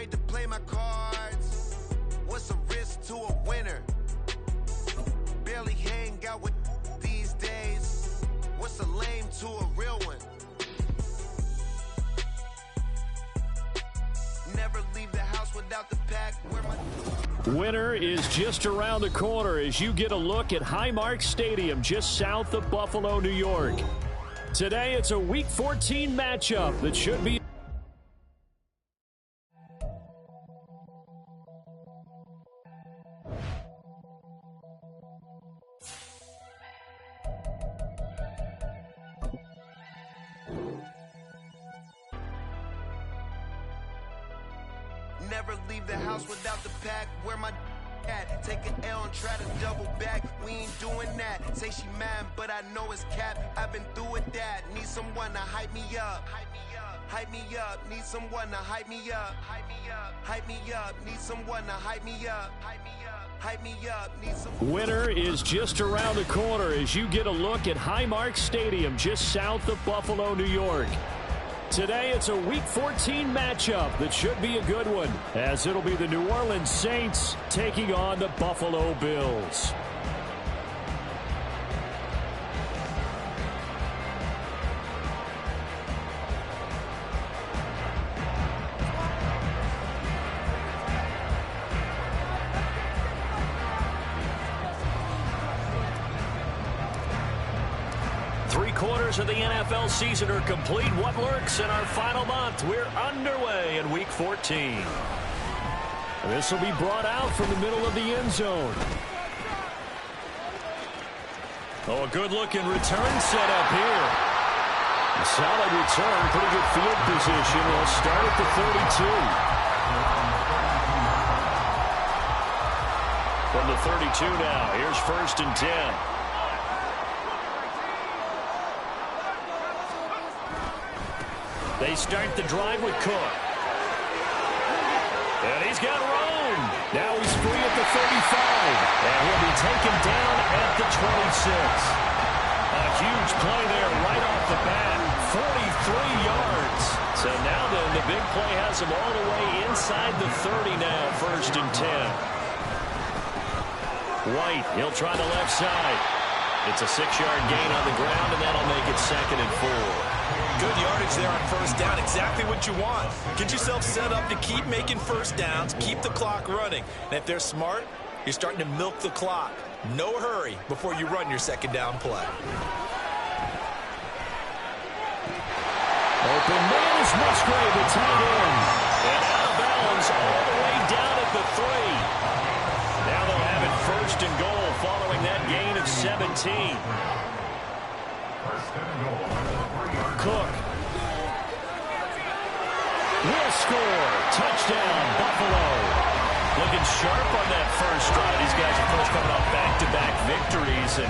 afraid to play my cards. What's a risk to a winner? Barely hang out with these days. What's a lame to a real one? Never leave the house without the pack. Where my Winter is just around the corner as you get a look at Highmark Stadium just south of Buffalo, New York. Today it's a Week 14 matchup that should be never leave the house without the pack. Where my at? Take an L and try to double back. We ain't doing that. Say she mad, but I know it's cap. I've been through with that. Need someone to hype me up. Hype me up. Hype me up. Need someone to hype me up. Hype me up. Hype me up. Need someone to hype me up. Hype me up. Hype me up. Need some. Winter is just around the corner as you get a look at Highmark Stadium just south of Buffalo, New York. Today it's a Week 14 matchup that should be a good one, as it'll be the New Orleans Saints taking on the Buffalo Bills. Three-quarters of the NFL season are complete. What lurks in our final month? We're underway in Week 14. This will be brought out from the middle of the end zone. Oh, a good-looking return set up here. A solid return, pretty good field position. They'll start at the 32. From the 32 now, here's 1st and 10. They start the drive with Cook. And he's got room. Now he's free at the 35. And he'll be taken down at the 26. A huge play there right off the bat. 43 yards. So now then, the big play has him all the way inside the 30 now. 1st and 10. White, he'll try the left side. It's a 6-yard gain on the ground, and that'll make it 2nd and 4. Good yardage there on 1st down. Exactly what you want. Get yourself set up to keep making 1st downs, keep the clock running. And if they're smart, you're starting to milk the clock. No hurry before you run your 2nd down play. Open man is Musgrave, the tight end. And out of bounds all the way down at the 3. Now they'll have it 1st and goal following that gain of 17. Cook will score. Touchdown, Buffalo. Looking sharp on that first drive. These guys, of course, coming off back-to-back victories, and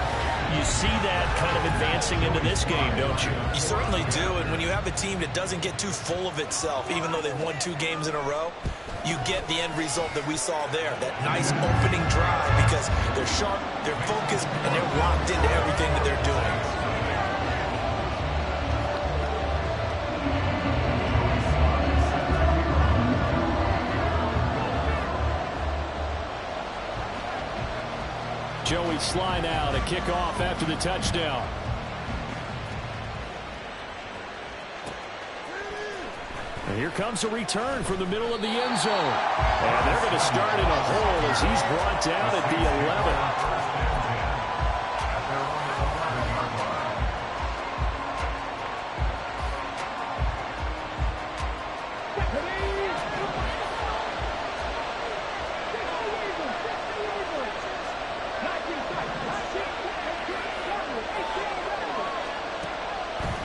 you see that kind of advancing into this game, don't you? You certainly do, and when you have a team that doesn't get too full of itself, even though they've won 2 games in a row, you get the end result that we saw there, that nice opening drive, because they're sharp, they're focused, and they're locked into everything that they're doing. Joey Sly now to kick off after the touchdown. And here comes a return from the middle of the end zone. And they're going to start in a hole as he's brought down at the 11.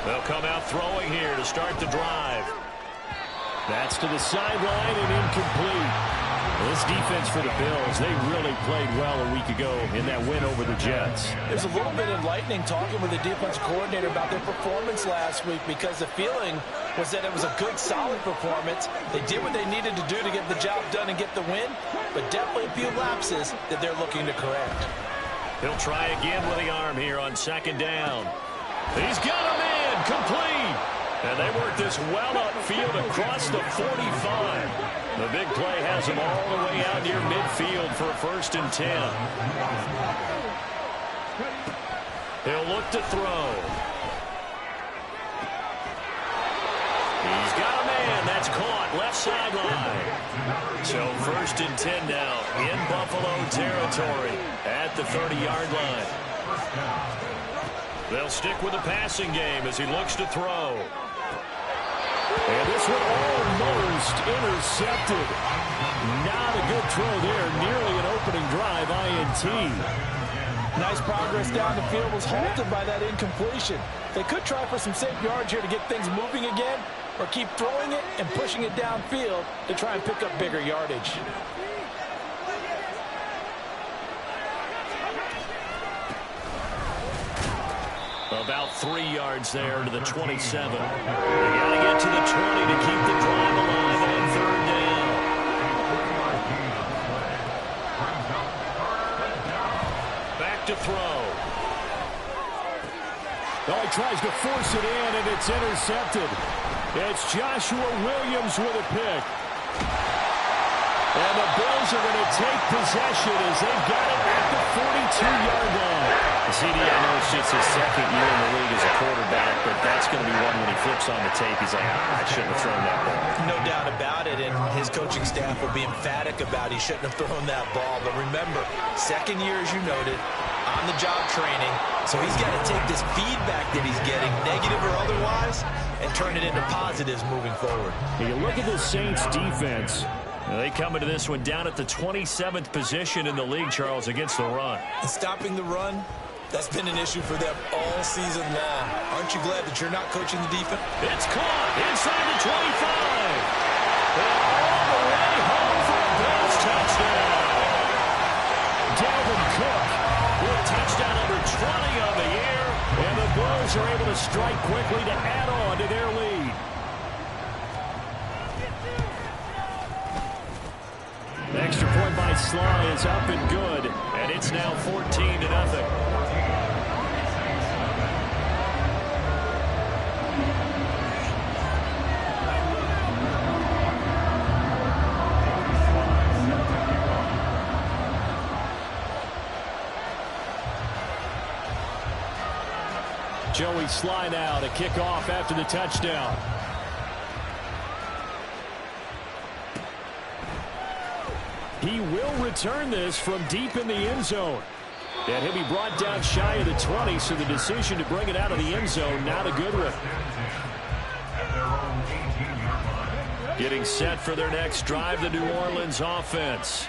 They'll come out throwing here to start the drive. That's to the sideline and incomplete. This defense for the Bills, they really played well a week ago in that win over the Jets. There's a little bit enlightening talking with the defense coordinator about their performance last week, because the feeling was that it was a good, solid performance. They did what they needed to do to get the job done and get the win, but definitely a few lapses that they're looking to correct. He'll try again with the arm here on 2nd down. He's got him in, complete. And they work this well upfield across the 45. The The big play has him all the way out near midfield for a 1st and 10. He'll look to throw. He's got a man. That's caught. Left sideline. So 1st and 10 now in Buffalo territory at the 30-yard line. They'll stick with the passing game as he looks to throw. And this one almost intercepted. Not a good throw there. Nearly an opening drive INT. Nice progress down the field was halted by that incompletion. They could try for some safe yards here to get things moving again, or keep throwing it and pushing it downfield to try and pick up bigger yardage. About 3 yards there to the 27. They got to get to the 20 to keep the drive alive on 3rd down. Back to throw. Oh, he tries to force it in, and it's intercepted. It's Joshua Williams with a pick. And the Bills are going to take possession as they've got it at the 42-yard line. CD, I know it's just his 2nd year in the league as a quarterback, but that's going to be one when he flips on the tape. He's like, I shouldn't have thrown that ball. No doubt about it, and his coaching staff will be emphatic about he shouldn't have thrown that ball. But remember, 2nd year, as you noted, on-the-job training, so he's got to take this feedback that he's getting, negative or otherwise, and turn it into positives moving forward. You look at the Saints defense. They come into this one down at the 27th position in the league, Charles, against the run. And stopping the run, that's been an issue for them all season long. Aren't you glad that you're not coaching the defense? It's caught inside the 25. And all the way home for a Bills touchdown. Dalvin Cook with touchdown number 20 on the year. And the Bills are able to strike quickly to add on to their lead. The extra point by Sly is up and good. And it's now 14-0. Joey Sly now to kick off after the touchdown. He will return this from deep in the end zone. And he'll be brought down shy of the 20, so the decision to bring it out of the end zone, not a good one. Getting set for their next drive, the New Orleans offense.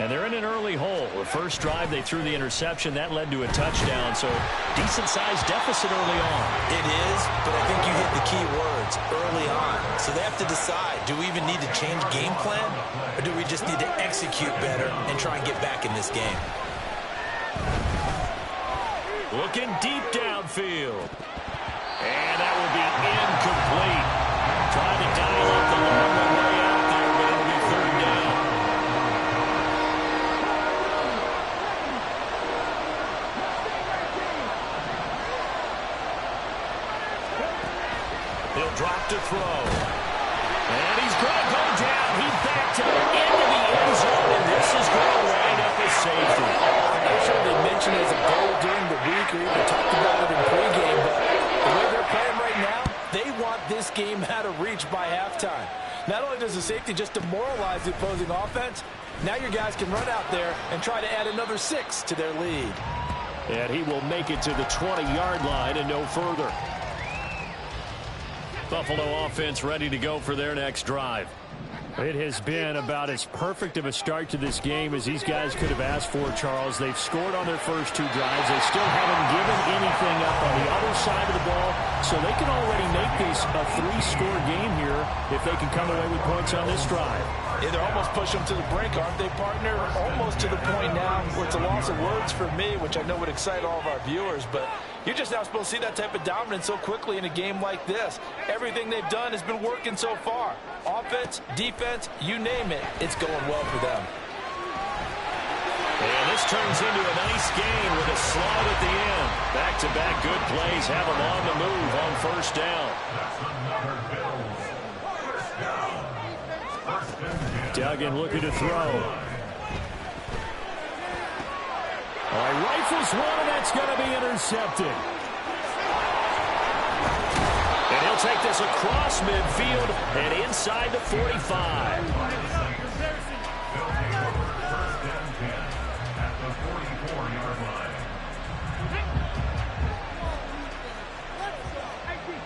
And they're in an early hole. The first drive, they threw the interception. That led to a touchdown, so decent-sized deficit early on. It is, but I think you hit the key words, early on. So they have to decide, do we even need to change game plan, or do we just need to execute better and try and get back in this game? Looking deep downfield. And that will be incomplete. Trying to dial up the long way out there, but it'll be 3rd down. He'll drop to throw. And he's going to go down. He backed up into the end zone, and this is going to wind up as safety. I'm not sure they mentioned it as a goal during the week or even talked about it in pregame, but the way they're playing right now, they want this game out of reach by halftime. Not only does the safety just demoralize the opposing offense, now your guys can run out there and try to add another 6 to their lead. And he will make it to the 20-yard line and no further. Buffalo offense ready to go for their next drive. It has been about as perfect of a start to this game as these guys could have asked for, Charles. They've scored on their first 2 drives. They still haven't given anything up on the other side of the ball, so they can already make this a 3-score game here if they can come away with points on this drive. Yeah, they're almost pushing them to the brink, aren't they, partner? Almost to the point now where it's a loss of words for me, which I know would excite all of our viewers, but you're just not supposed to see that type of dominance so quickly in a game like this. Everything they've done has been working so far. Offense, defense, you name it, it's going well for them. And this turns into a nice game with a slide at the end. Back-to-back good plays have them on the move on 1st down. Duggan looking to throw. All right, rifles one, and that's going to be intercepted. And he'll take this across midfield and inside the 45.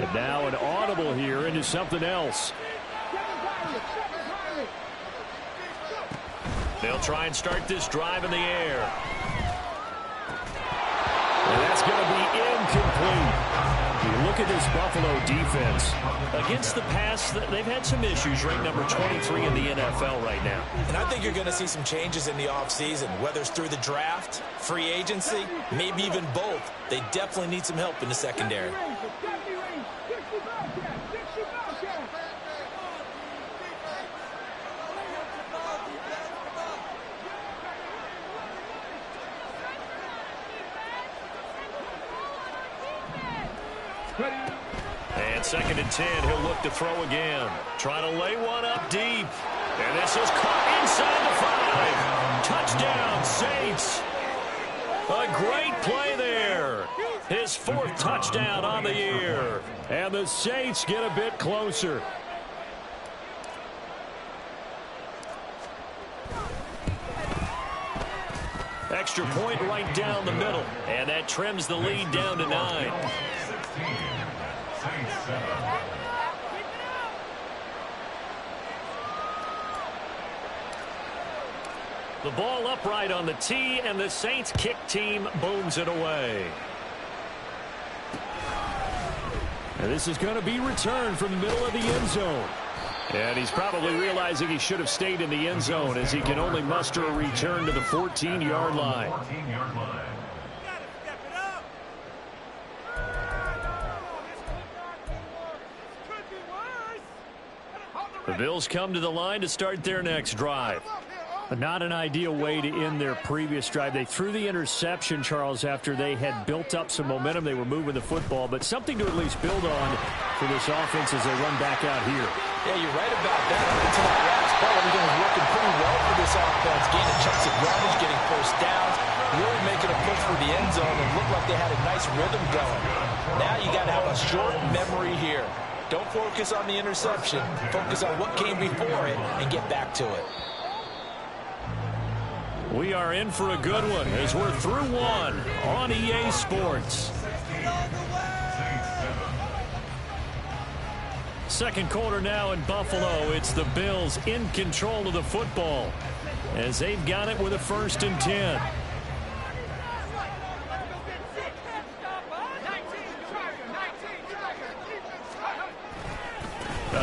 And now an audible here into something else. They'll try and start this drive in the air. And that's going to be incomplete. You look at this Buffalo defense. Against the pass, they've had some issues, ranked number 23 in the NFL right now. And I think you're going to see some changes in the offseason, whether it's through the draft, free agency, maybe even both. They definitely need some help in the secondary. And 2nd and 10, he'll look to throw again. Trying to lay one up deep. And this is caught inside the 5. Touchdown, Saints. A great play there. His 4th touchdown on the year. And the Saints get a bit closer. Extra point right down the middle. And that trims the lead down to 9. The ball upright on the tee, and the Saints kick team booms it away. And this is going to be returned from the middle of the end zone. And he's probably realizing he should have stayed in the end zone as he can only muster a return to the 14-yard line. The Bills come to the line to start their next drive. Not an ideal way to end their previous drive. They threw the interception, Charles, after they had built up some momentum. They were moving the football, but something to at least build on for this offense as they run back out here. Yeah, you're right about that. Up until that last play, everything was working pretty well for this offense. Gaining chunks of yardage, getting first downs, really making a push for the end zone, and looked like they had a nice rhythm going. Now you got to have a short memory here. Don't focus on the interception. Focus on what came before it and get back to it. We are in for a good one as we're through one on EA Sports. Second quarter now in Buffalo. It's the Bills in control of the football as they've got it with a 1st and 10.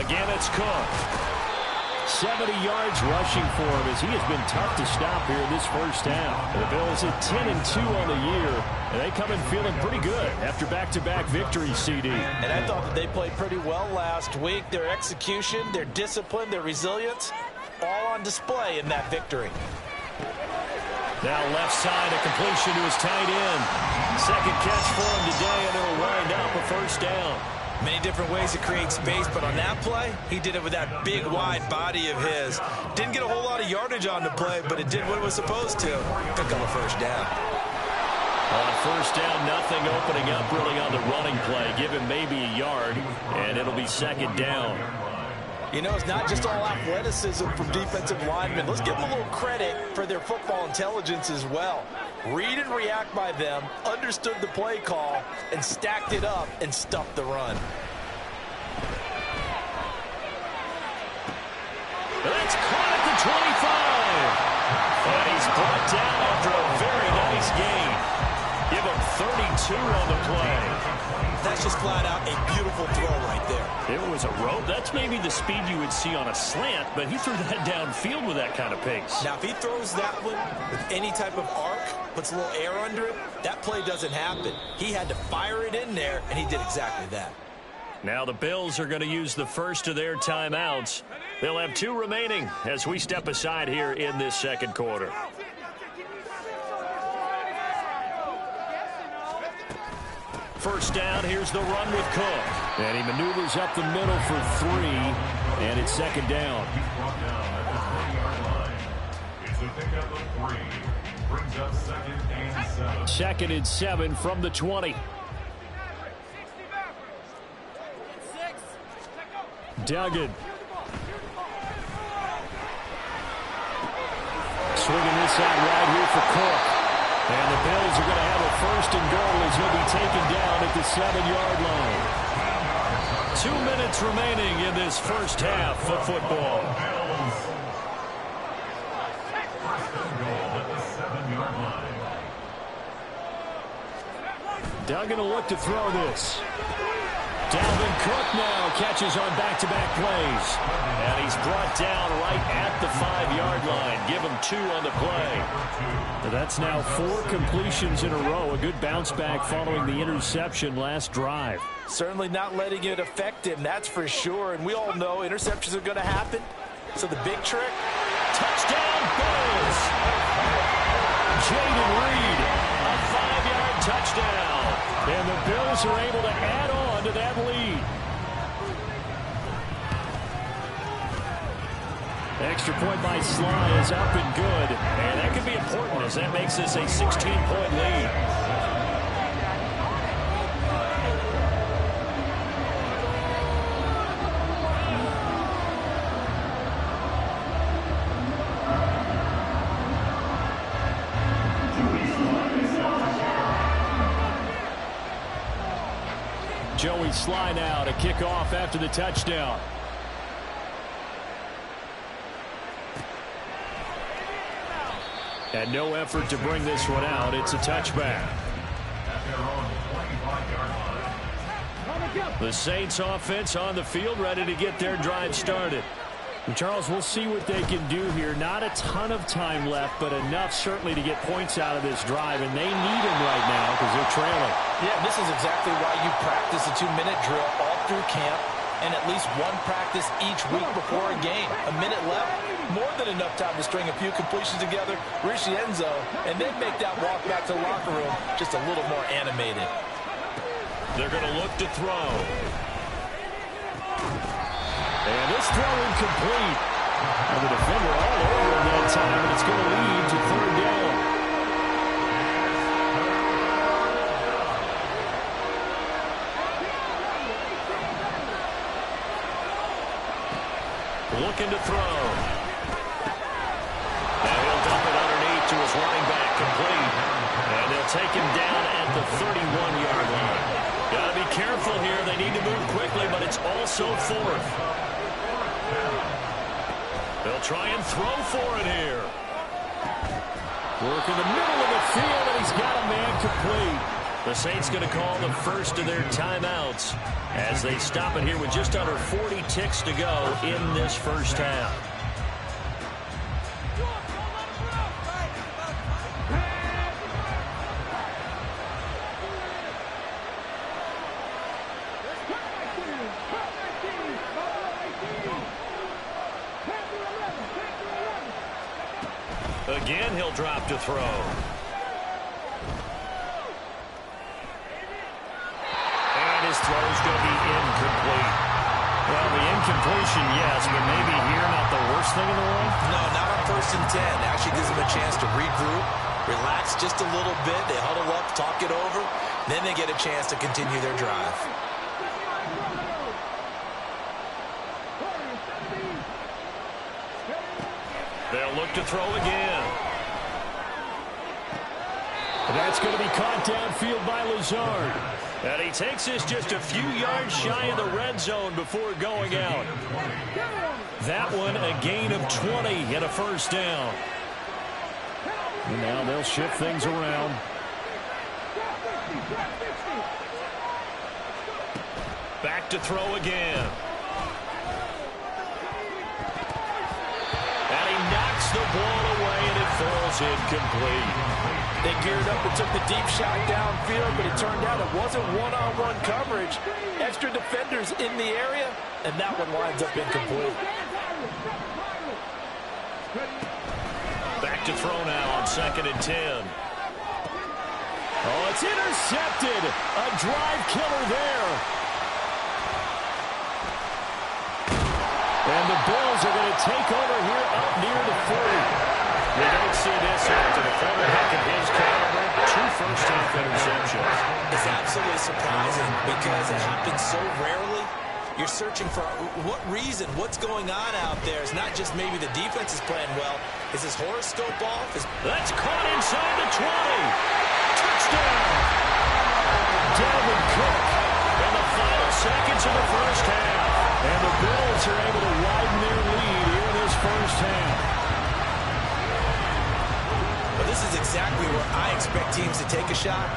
Again, it's Cook. 70 yards rushing for him as he has been tough to stop here in this first half. The Bills at 10-2 on the year, and they come in feeling pretty good after back-to-back victories, CD. And I thought that they played pretty well last week. Their execution, their discipline, their resilience, all on display in that victory. Now left side, a completion to his tight end. Second catch for him today, and it'll wind up a 1st down. Many different ways to create space, but on that play, he did it with that big, wide body of his. Didn't get a whole lot of yardage on the play, but it did what it was supposed to. Pick up a 1st down. On 1st down, nothing opening up really on the running play. Give him maybe a yard, and it'll be 2nd down. You know, it's not just all athleticism from defensive linemen. Let's give them a little credit for their football intelligence as well. Read and react by them, understood the play call, and stacked it up and stuffed the run. That's caught at the 25. And he's brought down after a very nice gain. Give him 32 on the play. That's just flat out a beautiful throw right there. It was a rope. That's maybe the speed you would see on a slant, but he threw that downfield with that kind of pace. Now, if he throws that one with any type of arc, puts a little air under it, that play doesn't happen. He had to fire it in there, and he did exactly that. Now the Bills are going to use the first of their timeouts. They'll have 2 remaining as we step aside here in this second quarter. First down, here's the run with Cook. And he maneuvers up the middle for 3, and it's 2nd down. Second and 7 from the 20. Duggan. Swinging this out right here for Cook. And the Bills are going to have a first and goal as he'll be taken down at the 7-yard line. 2 minutes remaining in this first half of football. Duggan will look to throw this. Dalvin Cook now catches on back-to-back plays. And he's brought down right at the 5-yard line. Give him 2 on the play. That's now 4 completions in a row. A good bounce back following the interception last drive. Certainly not letting it affect him, that's for sure. And we all know interceptions are going to happen. So the big trick, touchdown Bills. Jaden Reed, a 5-yard touchdown. And the Bills are able to add on to that lead. Extra point by Sly is up and good. And that could be important as that makes this a 16-point lead. Joey Sly now to kick off after the touchdown. And no effort to bring this one out. It's a touchback. The Saints offense on the field, ready to get their drive started. And Charles, we'll see what they can do here. Not a ton of time left, but enough certainly to get points out of this drive. And they need them right now because they're trailing. Yeah, this is exactly why you practice a 2-minute drill all through camp and at least one practice each week before a game. A minute left, more than enough time to string a few completions together, reach the end zone, and then make that walk back to the locker room just a little more animated. They're going to look to throw. And this throw incomplete. And the defender all over him that time, and it's going to lead to 3rd down. Looking to throw. And he'll dump it underneath to his running back, complete. And they'll take him down at the 31-yard line. Got to be careful here. They need to move quickly, but it's also 4th. They'll try and throw for it here. Work in the middle of the field, and he's got a man complete. The Saints going to call the first of their timeouts as they stop it here with just under 40 ticks to go in this first half. Again, he'll drop to throw. And his throw's going to be incomplete. Well, the incompletion, yes, but maybe here not the worst thing in the world? No, not on 1st and 10. Actually gives them a chance to regroup, relax just a little bit. They huddle up, talk it over. Then they get a chance to continue their drive. They'll look to throw again. That's going to be caught downfield by Lazard. And he takes this just a few yards shy of the red zone before going out. That one a gain of 20 and a 1st down. And now they'll shift things around. Back to throw again. And he knocks the ball away, and it falls incomplete. They geared up and took the deep shot downfield, but it turned out it wasn't one-on-one coverage. Extra defenders in the area, and that one winds up incomplete. Back to throw now on 2nd and 10. Oh, it's intercepted. A drive killer there. And the Bills are going to take over here up near the 40. We don't see this It's absolutely surprising because it happens so rarely. You're searching for what reason, what's going on out there. It's not just maybe the defense is playing well. Is his horoscope off? That's caught inside the 20. Touchdown. Dalvin Cook in the final seconds of the first half. And the Bills are able to widen their lead here in this first half. Well, this is exactly where I expect teams to take a shot.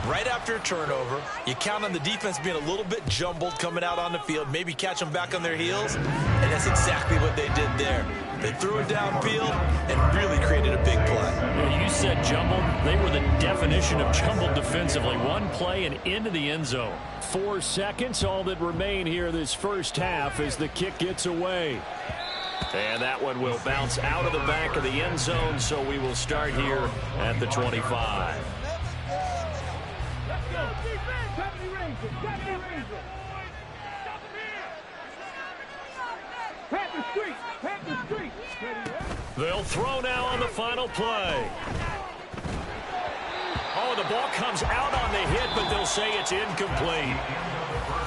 Right after a turnover, you count on the defense being a little bit jumbled coming out on the field, maybe catch them back on their heels, and that's exactly what they did there. They threw it downfield and really created a big play. Yeah, you said jumbled. They were the definition of jumbled defensively. One play and into the end zone. 4 seconds, all that remain here this first half as the kick gets away. And that one will bounce out of the back of the end zone, so we will start here at the 25. They'll throw now on the final play. Oh, the ball comes out on the hit, but they'll say it's incomplete.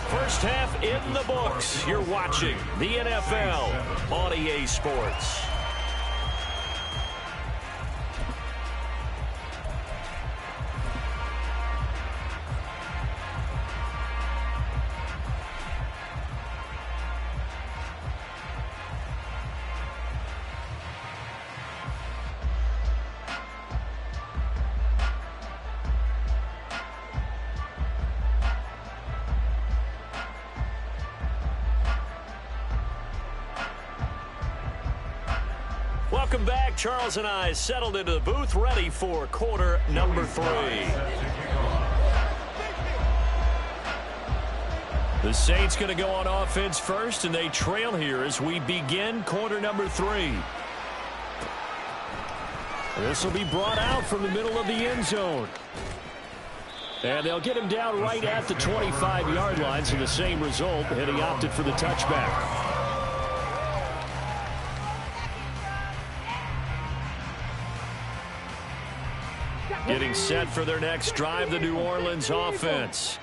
First half in the books. You're watching the NFL on EA Sports. Welcome back. Charles and I settled into the booth, ready for quarter number 3. The Saints going to go on offense first, and they trail here as we begin quarter number 3. This will be brought out from the middle of the end zone. And they'll get him down right at the 25-yard line, so the same result, and he opted for the touchback. Getting set for their next drive, the New Orleans offense.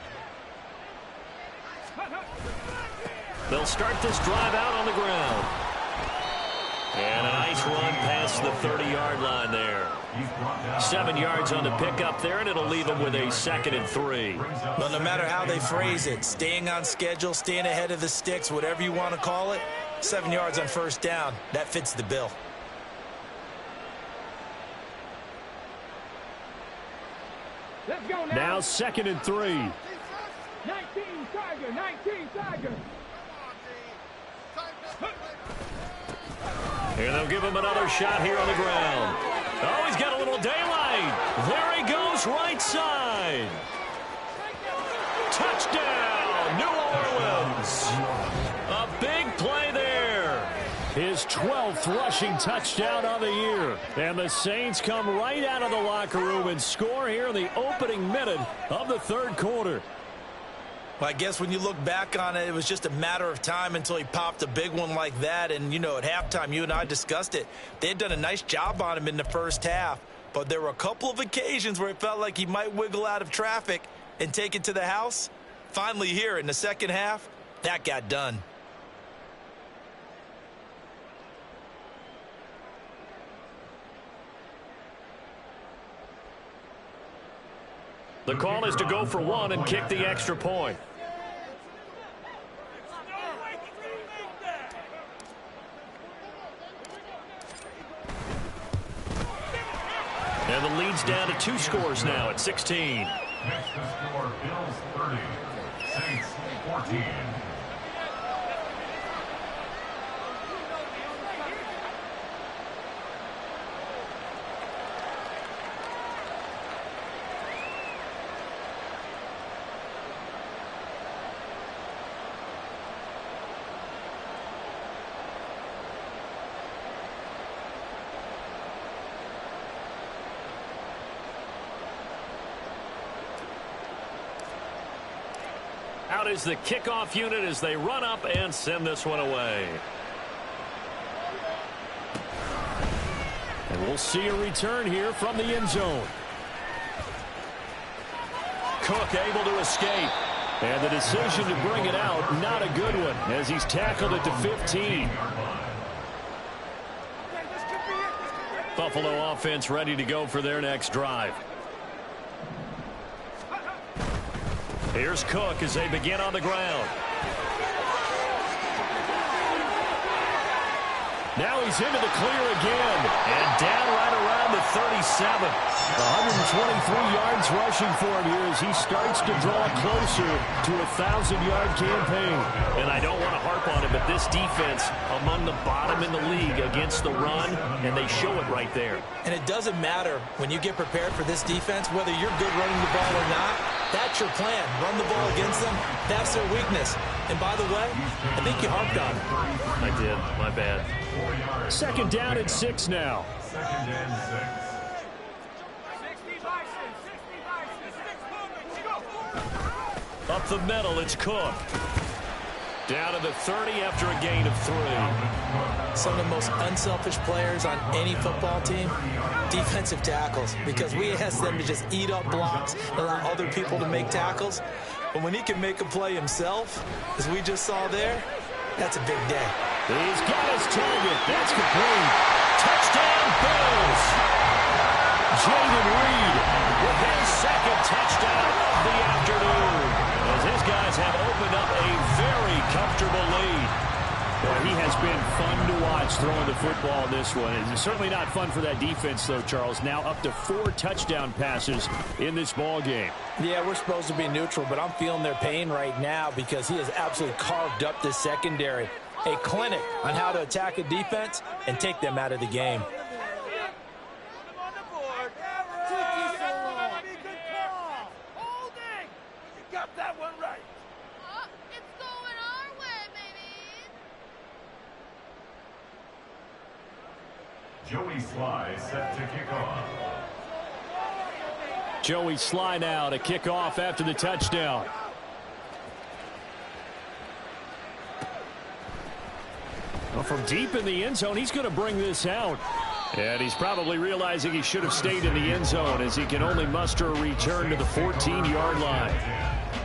They'll start this drive out on the ground. And a nice run past the 30-yard line there. 7 yards on the pickup there, and it'll leave them with a 2nd and 3. Well, no matter how they phrase it, staying on schedule, staying ahead of the sticks, whatever you want to call it, 7 yards on first down, that fits the bill. Now 2nd and 3. 19 Tiger, 19 Tiger. And they'll give him another shot here on the ground. Oh, he's got a little daylight. There he goes, right side. Touchdown, New Orleans. A big play there. His 12th rushing touchdown of the year. And the Saints come right out of the locker room and score here in the opening minute of the third quarter. Well, I guess when you look back on it, it was just a matter of time until he popped a big one like that. And, you know, at halftime, you and I discussed it. They had done a nice job on him in the first half. But there were a couple of occasions where it felt like he might wiggle out of traffic and take it to the house. Finally here in the second half, that got done. The call is to go for one and kick the extra point. And the lead's down to 2 scores now at 16. Next to score, Bills 30, Saints 14. Out is the kickoff unit as they run up and send this one away. And we'll see a return here from the end zone. Cook able to escape. And the decision to bring it out, not a good one, as he's tackled it to 15. Buffalo offense ready to go for their next drive. Here's Cook as they begin on the ground. Now he's into the clear again. And down right around the 37. 123 yards rushing for him here as he starts to draw closer to a 1,000-yard campaign. And I don't want to harp on it, but this defense among the bottom in the league against the run, and they show it right there. And it doesn't matter when you get prepared for this defense, whether you're good running the ball or not. That's your plan. Run the ball against them. That's their weakness. And by the way, I think you harped on it. I did. My bad. Second down and 6 now. Second and 6. Up the middle, it's Cook. Down to the 30 after a gain of 3. Some of the most unselfish players on any football team, defensive tackles, because we ask them to just eat up blocks, allow other people to make tackles. But when he can make a play himself, as we just saw there, that's a big day. He's got his target. That's complete. Touchdown, Bills. Jaden Reed with his second touchdown of the afternoon, as his guys have opened up a very comfortable lead. Well, he has been fun to watch throwing the football in this one. It's certainly not fun for that defense, though, Charles. Now up to 4 touchdown passes in this ball game. Yeah, we're supposed to be neutral, but I'm feeling their pain right now because he has absolutely carved up this secondary. A clinic on how to attack a defense and take them out of the game. Joey Sly set to kick off. Joey Sly now to kick off after the touchdown. Well, from deep in the end zone, he's going to bring this out. And he's probably realizing he should have stayed in the end zone as he can only muster a return to the 14-yard line.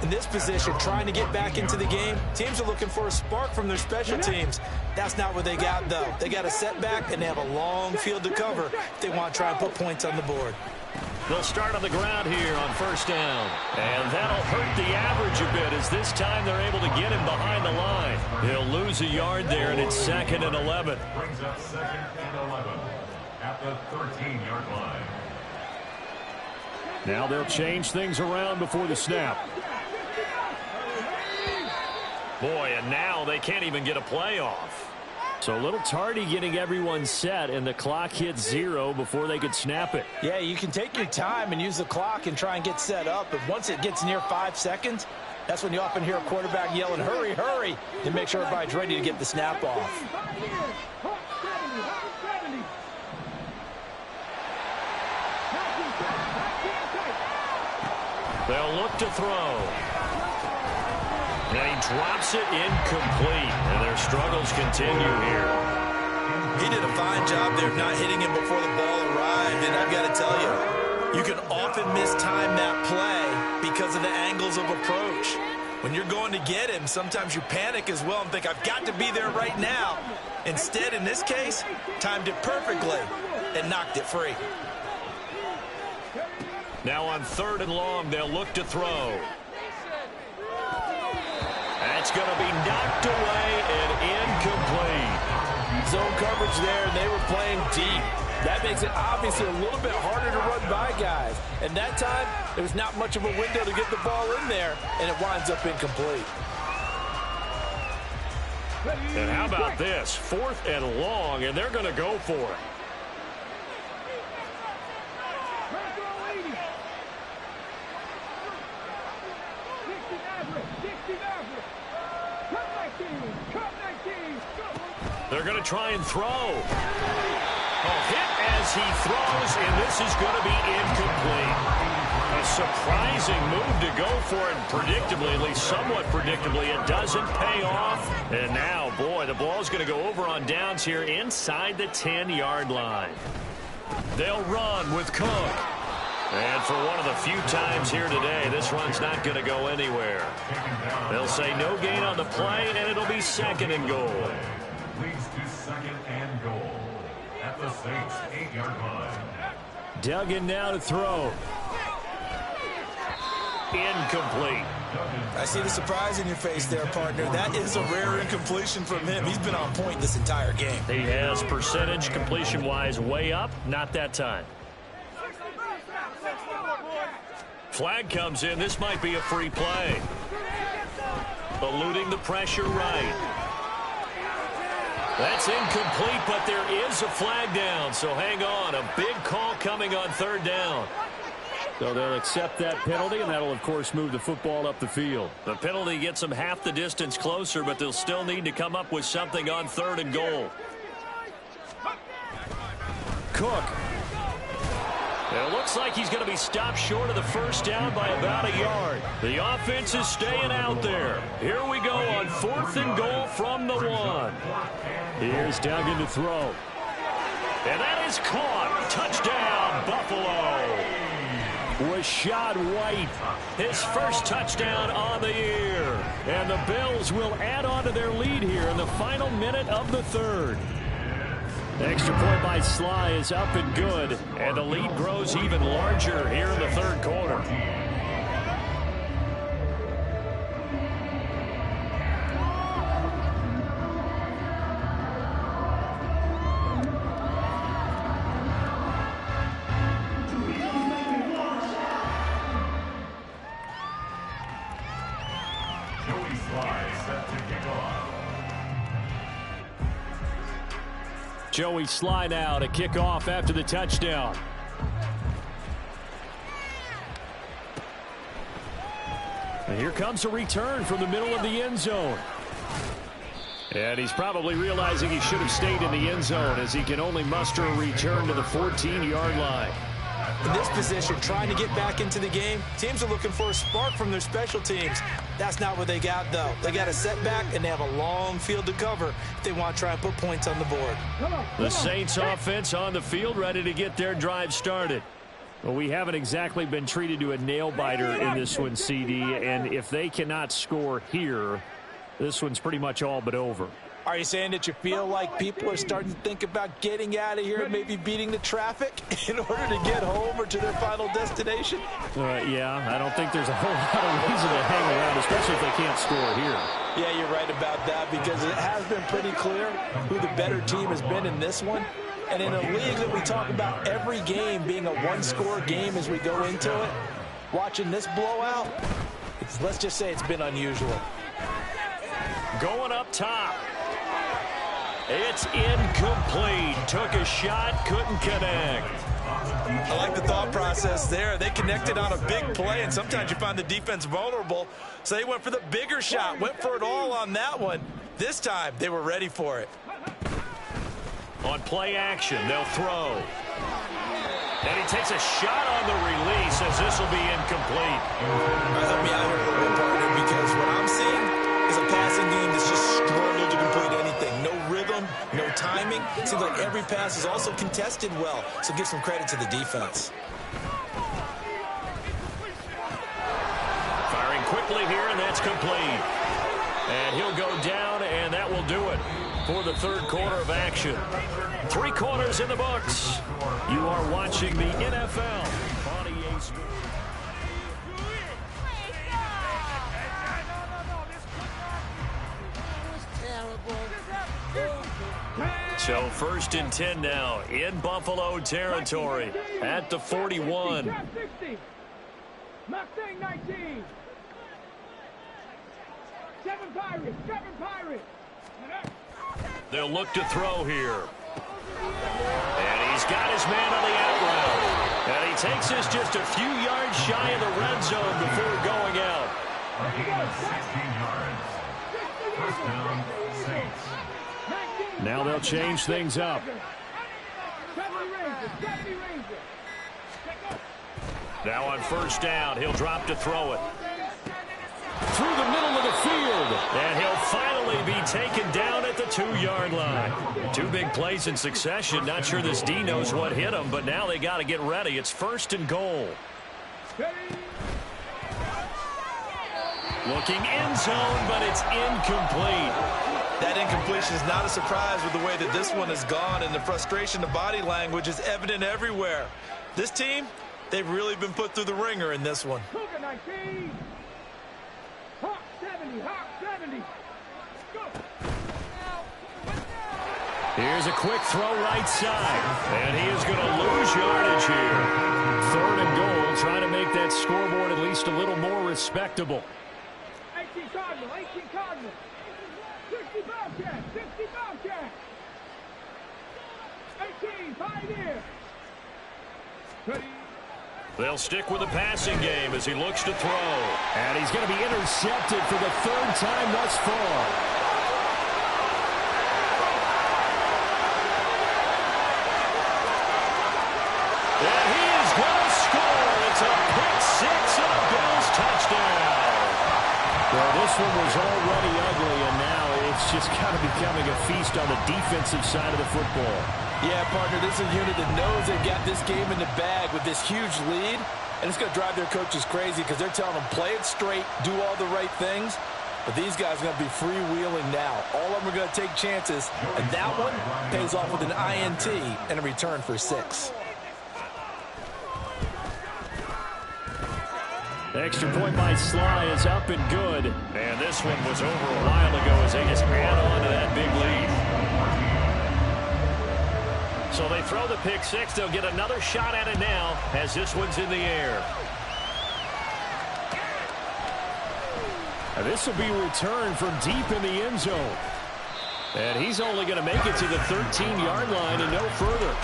In this position, trying to get back into the game, teams are looking for a spark from their special teams. That's not what they got, though. They got a setback, and they have a long field to cover if they want to try and put points on the board. They'll start on the ground here on first down. And that'll hurt the average a bit as this time they're able to get him behind the line. He'll lose a yard there, and it's 2nd and 11. Brings up 2nd and 11 at the 13-yard line. Now they'll change things around before the snap. Boy, and now they can't even get a play off. So a little tardy getting everyone set, and the clock hits 0 before they could snap it. Yeah, you can take your time and use the clock and try and get set up, but once it gets near 5 seconds, that's when you often hear a quarterback yelling, hurry, hurry, to make sure everybody's ready to get the snap off. They'll look to throw. And he drops it incomplete, and their struggles continue here. He did a fine job there of not hitting him before the ball arrived, and I've got to tell you, you can often mistime that play because of the angles of approach. When you're going to get him, sometimes you panic as well and think, I've got to be there right now. Instead, in this case, timed it perfectly and knocked it free. Now on 3rd and long, they'll look to throw. That's going to be knocked away and incomplete. Zone coverage there, and they were playing deep. That makes it obviously a little bit harder to run by guys. And that time, there was not much of a window to get the ball in there, and it winds up incomplete. And how about this? 4th and long, and they're going to go for it. They're going to try and throw. A hit as he throws, and this is going to be incomplete. A surprising move to go for it, predictably, at least somewhat predictably. It doesn't pay off. And now, boy, the ball's going to go over on downs here inside the 10-yard line. They'll run with Cook. And for one of the few times here today, this run's not going to go anywhere. They'll say no gain on the play, and it'll be 2nd and goal. Leads to 2nd and goal at the Saints 8-yard line. Duggan now to throw. Incomplete. I see the surprise in your face there, partner. That is a rare incompletion from him. He's been on point this entire game. He has percentage completion-wise way up. Not that time. Flag comes in. This might be a free play. Eluding the pressure right. That's incomplete, but there is a flag down. So hang on. A big call coming on 3rd down. So they'll accept that penalty, and that'll, of course, move the football up the field. The penalty gets them half the distance closer, but they'll still need to come up with something on 3rd and goal. Cook. It looks like he's going to be stopped short of the 1st down by about a yard. The offense is staying out there. Here we go on 4th and goal from the 1. Here's Duggan to throw. And that is caught. Touchdown, Buffalo. Rashad White. His first touchdown on the year. And the Bills will add on to their lead here in the final minute of the 3rd. Extra point by Sly is up and good. And the lead grows even larger here in the 3rd quarter. Joey Sly now to kick off after the touchdown. And here comes a return from the middle of the end zone. And he's probably realizing he should have stayed in the end zone as he can only muster a return to the 14-yard line. In this position, trying to get back into the game, teams are looking for a spark from their special teams. That's not what they got, though. They got a setback, and they have a long field to cover if they want to try and put points on the board. The Saints offense on the field, ready to get their drive started. Well, we haven't exactly been treated to a nail-biter in this one, CD, and if they cannot score here, this one's pretty much all but over. Are you saying that you feel like people are starting to think about getting out of here and maybe beating the traffic in order to get home or to their final destination? Yeah, I don't think there's a whole lot of reason to hang around, especially if they can't score here. Yeah, you're right about that because it has been pretty clear who the better team has been in this one. And in a league that we talk about every game being a one-score game as we go into it, watching this blowout, let's just say it's been unusual. Going up top. It's incomplete. Took a shot, couldn't connect. I like the thought process there. They connected on a big play, and sometimes you find the defense vulnerable. So they went for the bigger shot, went for it all on that one. This time, they were ready for it. On play action, they'll throw. And he takes a shot on the release as this will be incomplete. Help me out here a little bit, partner, because what I'm seeing is a passing game that's just struggled to complete anything. No rhythm, no timing. Seems like every pass is also contested well, so give some credit to the defense. Firing quickly here, and that's complete. And he'll go down, and that will do it for the 3rd quarter of action. 3 quarters in the books. You are watching the NFL on EA Sports. So 1st and 10 now in Buffalo territory at the 41. Mustang 19. 7 Pirates. They'll look to throw here. And he's got his man on the out route. And he takes this just a few yards shy of the red zone before going out. A gain of 16 yards. First down, Saints. Now they'll change things up. Now on 1st down, he'll drop to throw it. Through the middle of the field. And he'll finally be taken down at the 2-yard line. 2 big plays in succession. Not sure this D knows what hit him, but now they got to get ready. It's 1st and goal. Looking end zone, but it's incomplete. That incompletion is not a surprise with the way that this one has gone, and the frustration, the body language is evident everywhere. This team, they've really been put through the ringer in this one. Cougar 19. Hawk 70. Hawk 70. Go. Here's a quick throw right side. And he is going to lose yardage here. 3rd and goal, trying to make that scoreboard at least a little more respectable. 18 Cardinal. 18 Cardinal. 60 Bobcat. 60 Bobcat. 18 Pioneer. 30. They'll stick with the passing game as he looks to throw. And he's going to be intercepted for the 3rd time thus far. And he is going to score. It's a pick-6 and a Bills touchdown. Well, this one was already ugly, and now it's just kind of becoming a feast on the defensive side of the football. Yeah, partner, this is a unit that knows they've got this game in the bag with this huge lead, and it's going to drive their coaches crazy because they're telling them play it straight, do all the right things. But these guys are going to be freewheeling now. All of them are going to take chances, and that one pays off with an INT and a return for 6. Extra point by Sly is up and good. And this one was over a while ago as they just add on to that big lead. So they throw the pick-6. They'll get another shot at it now as this one's in the air. And this will be returned from deep in the end zone. And he's only going to make it to the 13-yard line and no further.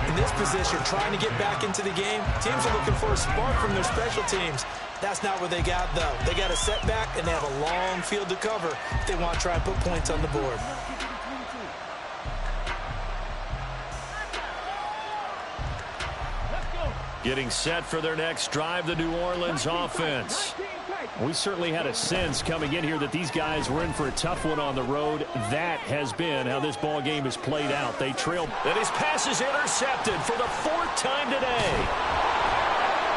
In this position, trying to get back into the game, teams are looking for a spark from their special teams. That's not what they got, though. They got a setback, and they have a long field to cover if they want to try and put points on the board. Getting set for their next drive, the New Orleans offense. We certainly had a sense coming in here that these guys were in for a tough one on the road. That has been how this ball game has played out. They trailed. And his pass is intercepted for the 4th time today.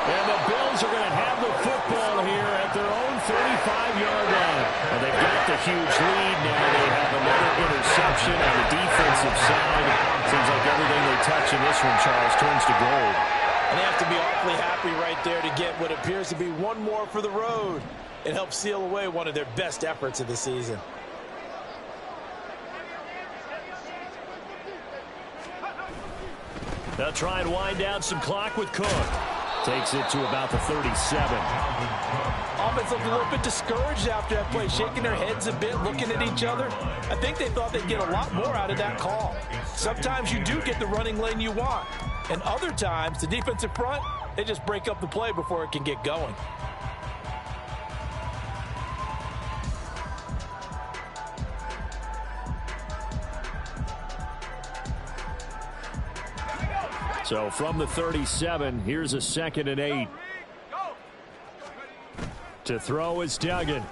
And the Bills are going to have the football here at their own 35-yard line. And they've got the huge lead. Now they have another interception on the defensive side. Seems like everything they touch in this one, Charles, turns to gold. And they have to be awfully happy right there to get what appears to be one more for the road. It helps seal away one of their best efforts of the season. They'll try and wind down some clock with Cook. Takes it to about the 37. Offense looked a little bit discouraged after that play, shaking their heads a bit, looking at each other. I think they thought they'd get a lot more out of that call. Sometimes you do get the running lane you want. And other times, the defensive front, they just break up the play before it can get going. So from the 37, here's a 2nd and 8. To throw is Duggan.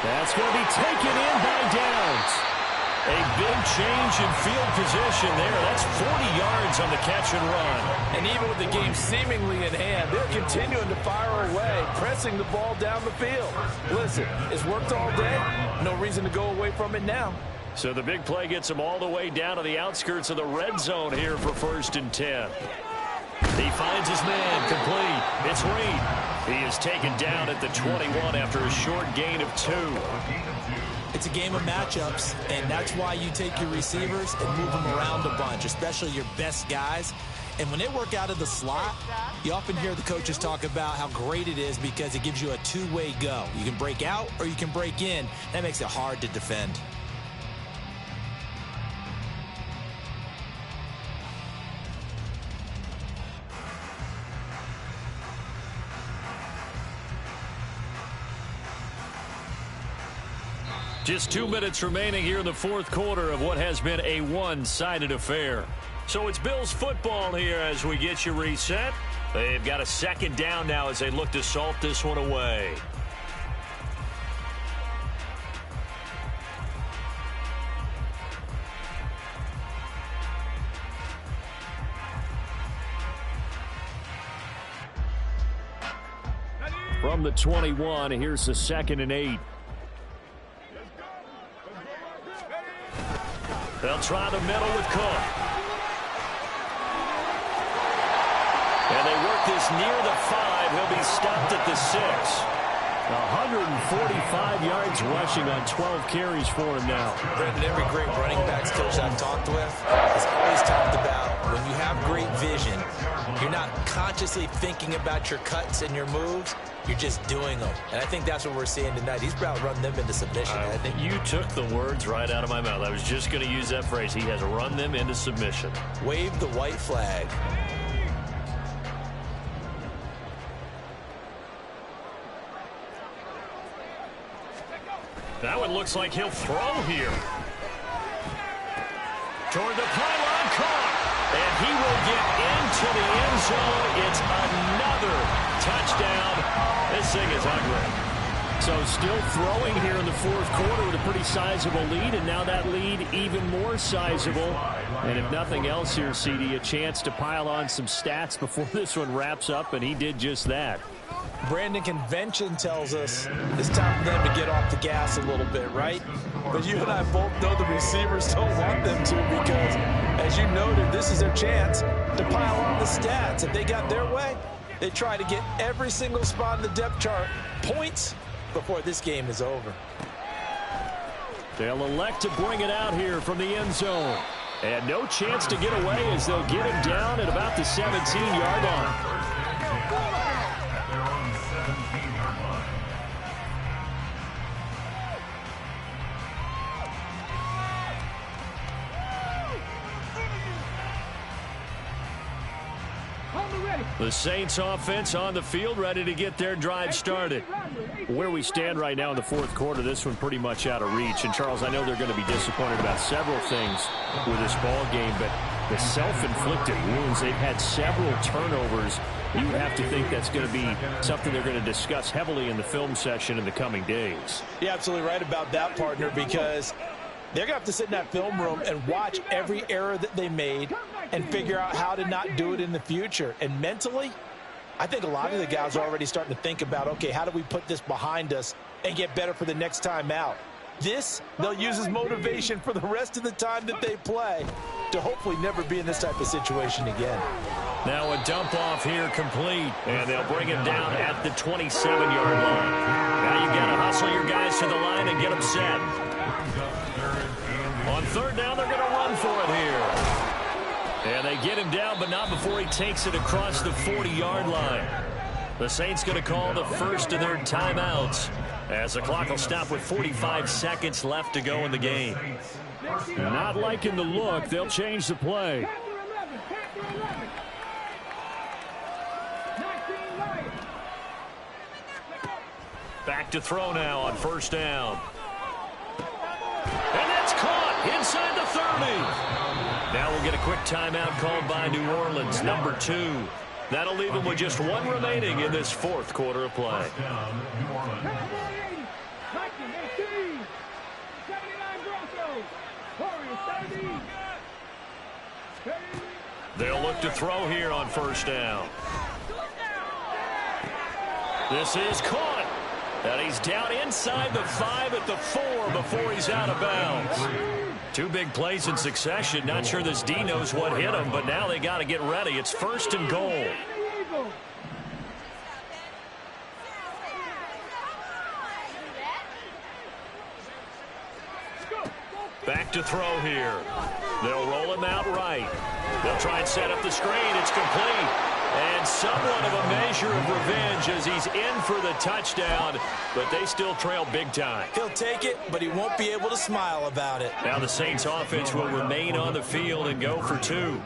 That's going to be taken in by Downs. A big change in field position there. That's 40 yards on the catch and run. And even with the game seemingly in hand, they're continuing to fire away, pressing the ball down the field. Listen, it's worked all day. No reason to go away from it now. So the big play gets him all the way down to the outskirts of the red zone here for 1st and 10. He finds his man complete. It's Reed. He is taken down at the 21 after a short gain of 2. It's a game of matchups, and that's why you take your receivers and move them around a bunch, especially your best guys. And when they work out of the slot, you often hear the coaches talk about how great it is because it gives you a two-way go. You can break out or you can break in. That makes it hard to defend. Just 2 minutes remaining here in the 4th quarter of what has been a one-sided affair. So it's Bills football here as we get you reset. They've got a second down now as they look to salt this one away. From the 21, here's the 2nd and 8. They'll try the middle with Cook. And they work this near the 5. He'll be stopped at the 6. 145 yards rushing on 12 carries for him now. Brendan, every great running backs coach I've talked with has always talked about when you have great vision, you're not consciously thinking about your cuts and your moves. You're just doing them. And I think that's what we're seeing tonight. He's about to run them into submission. I think you took the words right out of my mouth. I was just going to use that phrase. He has run them into submission. Wave the white flag. That one looks like he'll throw here. Toward the pylon, caught. And he will get into the end zone. It's another touchdown. This thing is ugly. So still throwing here in the 4th quarter with a pretty sizable lead, and now that lead even more sizable. And if nothing else here, CD, a chance to pile on some stats before this one wraps up, and he did just that. Brandon, convention tells us it's time for them to get off the gas a little bit, right? But you and I both know the receivers don't want them to because, as you noted, this is their chance to pile on the stats. If they got their way, they try to get every single spot in the depth chart points before this game is over. They'll elect to bring it out here from the end zone. And no chance to get away as they'll get him down at about the 17-yard line. The Saints offense on the field, ready to get their drive started. Where we stand right now in the 4th quarter, this one pretty much out of reach. And, Charles, I know they're going to be disappointed about several things with this ball game, but the self-inflicted wounds, they've had several turnovers. You would have to think that's going to be something they're going to discuss heavily in the film session in the coming days. You're absolutely right about that, partner, because they're going to have to sit in that film room and watch every error that they made and figure out how to not do it in the future. And mentally, I think a lot of the guys are already starting to think about, okay, how do we put this behind us and get better for the next time out? This, they'll use as motivation for the rest of the time that they play to hopefully never be in this type of situation again. Now a dump off here complete, and they'll bring him down at the 27-yard line. Now you got to hustle your guys to the line and get them set. On 3rd down, they're going to run for it here. And they get him down, but not before he takes it across the 40-yard line. The Saints going to call the first of their timeouts as the clock will stop with 45 seconds left to go in the game. Not liking the look. They'll change the play. Back to throw now on 1st down. And that's caught inside the 30. Now we'll get a quick timeout called by New Orleans, number 2. That'll leave them with just one remaining in this 4th quarter of play. They'll look to throw here on 1st down. This is caught. And he's down inside the 5 at the 4 before he's out of bounds. 2 big plays in succession. Not sure this D knows what hit him, but now they got to get ready. It's 1st and goal. Back to throw here. They'll roll him out right. They'll try and set up the screen. It's complete. And somewhat of a measure of revenge as he's in for the touchdown, but they still trail big time. He'll take it, but he won't be able to smile about it. Now the Saints offense will remain on the field and go for 2.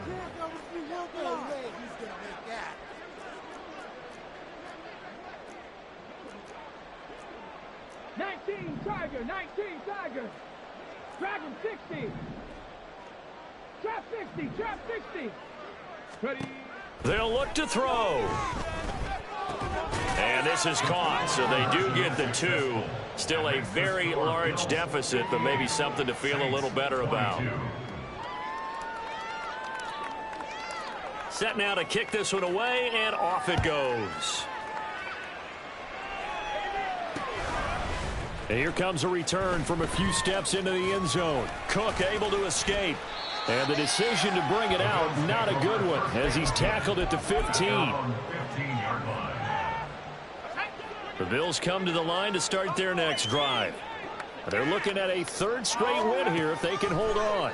Tiger, 19 Tiger. Drag him 60. Trap 60, trap 60. Ready. They'll look to throw. And this is caught, so they do get the 2. Still a very large deficit, but maybe something to feel a little better about. Set now to kick this one away, and off it goes. And here comes a return from a few steps into the end zone. Cook able to escape. And the decision to bring it out, not a good one, as he's tackled at the 15. The Bills come to the line to start their next drive. They're looking at a 3rd straight win here if they can hold on.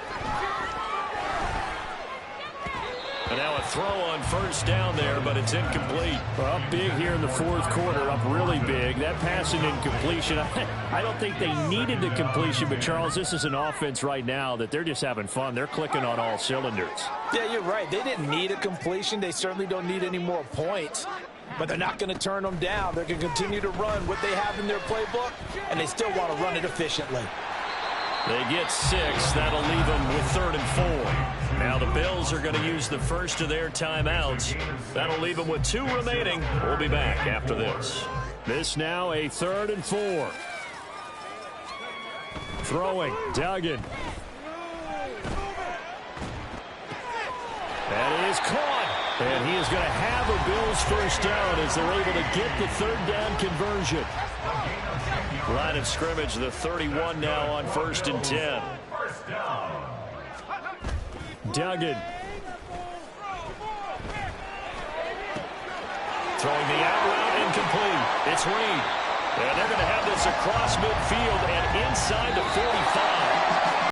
And now a throw on 1st down there, but it's incomplete. Well, up big here in the 4th quarter, up really big. That passing incompletion, I don't think they needed the completion, but Charles, this is an offense right now that they're just having fun. They're clicking on all cylinders. Yeah, you're right. They didn't need a completion. They certainly don't need any more points. But they're not going to turn them down. They're going to continue to run what they have in their playbook, and they still want to run it efficiently. They get 6. That'll leave them with 3rd and 4. Now the Bills are going to use the first of their timeouts. That'll leave them with 2 remaining. We'll be back after this. This now a 3rd and 4. Throwing, Duggan. That is caught. And he is going to have a Bills 1st down as they're able to get the 3rd down conversion. Line of scrimmage, the 31 now on 1st and 10. Duggan. Throwing the out route incomplete. It's Reed. And they're going to have this across midfield and inside the 45.